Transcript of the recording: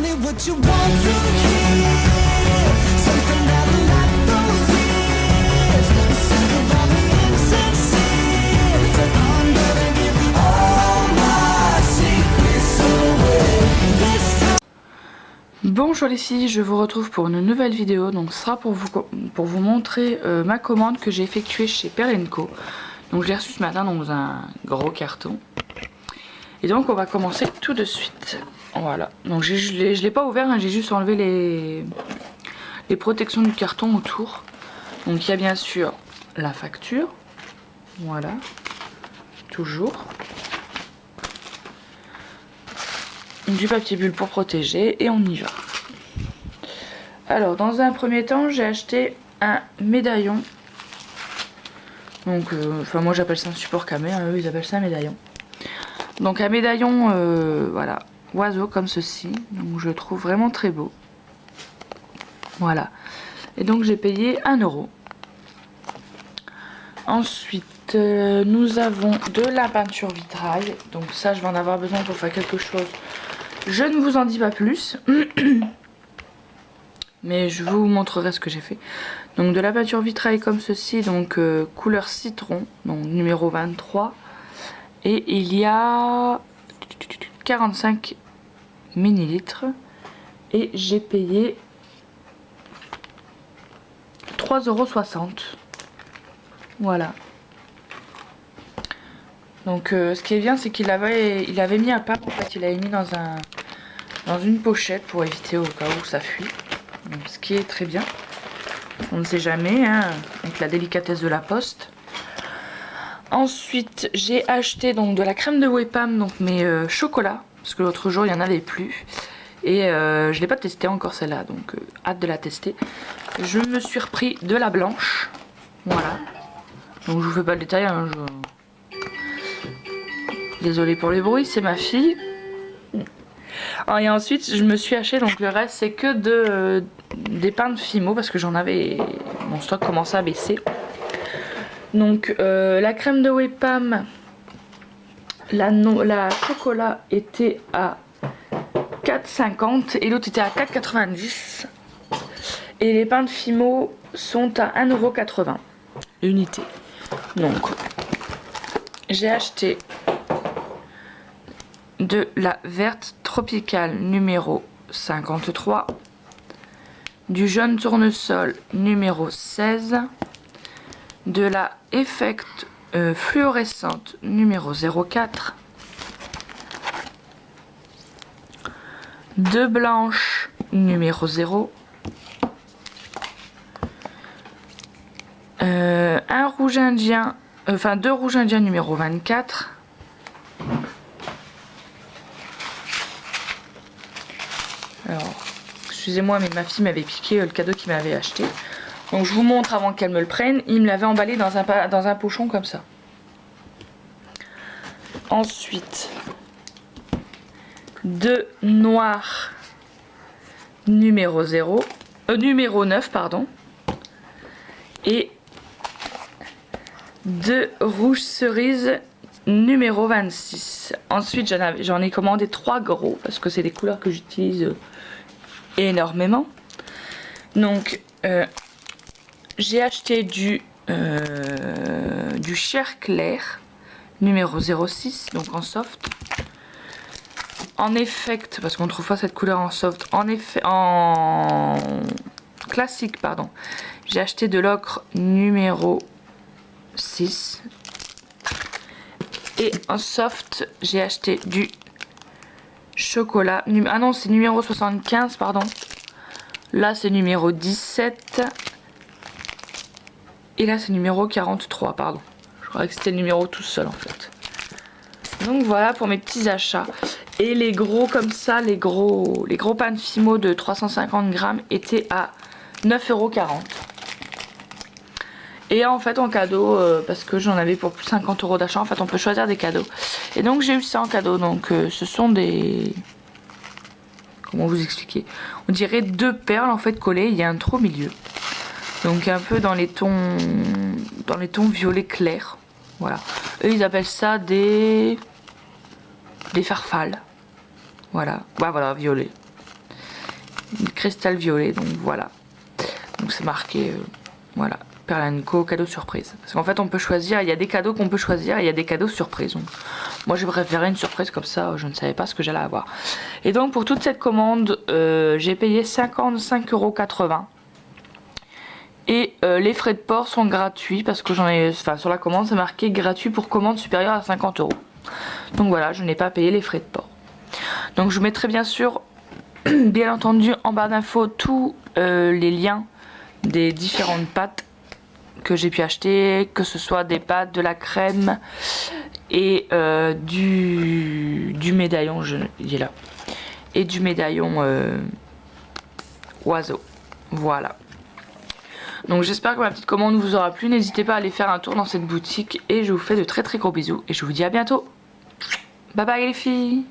me what you want to hear. Something that'll last those years. I'm sick of all the insincere. I'm gonna give all my secrets away this time. Bonjour les filles, je vous retrouve pour une nouvelle vidéo. Donc ce sera pour vous montrer ma commande que j'ai effectuée chez Perle & Co. Donc je l'ai reçue ce matin dans un gros carton. Et donc on va commencer tout de suite. Voilà, donc je l'ai pas ouvert, hein, j'ai juste enlevé les protections du carton autour. Donc il y a bien sûr la facture. Voilà, toujours. Du papier bulle pour protéger et on y va. Alors dans un premier temps j'ai acheté un médaillon. Donc enfin moi j'appelle ça un support camé, hein, eux ils appellent ça un médaillon. Donc un médaillon voilà, oiseau comme ceci. Donc je le trouve vraiment très beau. Voilà. Et donc j'ai payé 1 €. Ensuite nous avons de la peinture vitrail. Donc ça je vais en avoir besoin pour faire quelque chose. Je ne vous en dis pas plus. Mais je vous montrerai ce que j'ai fait. Donc de la peinture vitrail comme ceci. Donc couleur citron. Donc numéro 23. Et il y a 45 millilitres. Et j'ai payé 3,60 €. Voilà. Donc ce qui est bien c'est qu'il avait mis à part, en fait il avait mis dans une pochette pour éviter au cas où ça fuit. Donc, ce qui est très bien. On ne sait jamais hein, avec la délicatesse de la poste. Ensuite j'ai acheté donc de la crème de Wepam, donc mes chocolats. Parce que l'autre jour il n'y en avait plus. Et je ne l'ai pas testé encore celle-là, donc hâte de la tester. Je me suis repris de la blanche. Voilà. Donc je vous fais pas le détail. Hein, Désolée pour les bruits, c'est ma fille. Et ensuite je me suis acheté, donc le reste c'est que des pains de Fimo parce que j'en avais, mon stock commençait à baisser. Donc la crème de Wepam, la chocolat était à 4,50 et l'autre était à 4,90. Et les pains de Fimo sont à 1,80 € l'unité. Donc j'ai acheté de la verte tropicale numéro 53, du jaune tournesol numéro 16, de la effect fluorescente numéro 04, de blanche numéro 0, un rouge indien, deux rouges indiens numéro 24, alors excusez-moi mais ma fille m'avait piqué le cadeau qu'il m'avait acheté. Donc je vous montre avant qu'elle me le prenne. Il me l'avait emballé dans un pochon comme ça. Ensuite, de noir numéro 9 pardon. Et de rouge cerise numéro 26. Ensuite j'en ai commandé 3 gros parce que c'est des couleurs que j'utilise énormément. Donc j'ai acheté du Cher Clair numéro 06, donc en soft. En effect, parce qu'on trouve pas cette couleur en soft, en classique pardon. J'ai acheté de l'ocre numéro 6. Et en soft, j'ai acheté du chocolat. Ah non, c'est numéro 75, pardon. Là, c'est numéro 17. Et là, c'est numéro 43, pardon. Je croyais que c'était le numéro tout seul, en fait. Donc voilà pour mes petits achats. Et les gros comme ça, les gros pains de Fimo de 350 grammes étaient à 9,40 €. Et en fait en cadeau, parce que j'en avais pour plus de 50 € d'achat, en fait on peut choisir des cadeaux. Et donc j'ai eu ça en cadeau, donc ce sont des... Comment vous expliquer? On dirait 2 perles en fait collées, il y a un trou au milieu. Donc un peu dans les tons violet clair. Voilà. Eux ils appellent ça des farfales. Voilà. Bah voilà, violet. cristal violet, donc voilà. Donc c'est marqué, voilà, Perle & Co, cadeau surprise. Parce qu'en fait on peut choisir, il y a des cadeaux qu'on peut choisir et il y a des cadeaux surprises. Donc, moi j'ai préféré une surprise comme ça, je ne savais pas ce que j'allais avoir. Et donc pour toute cette commande, j'ai payé 55,80 €. Et les frais de port sont gratuits parce que j'en ai, enfin sur la commande c'est marqué gratuit pour commande supérieure à 50 €. Donc voilà, je n'ai pas payé les frais de port. Donc je vous mettrai bien sûr, bien entendu, en barre d'infos tous les liens des différentes pâtes que j'ai pu acheter, que ce soit des pâtes, de la crème et du médaillon, il est là, et du médaillon oiseau. Voilà. Donc j'espère que ma petite commande vous aura plu. N'hésitez pas à aller faire un tour dans cette boutique et je vous fais de très très gros bisous et je vous dis à bientôt. Bye bye les filles.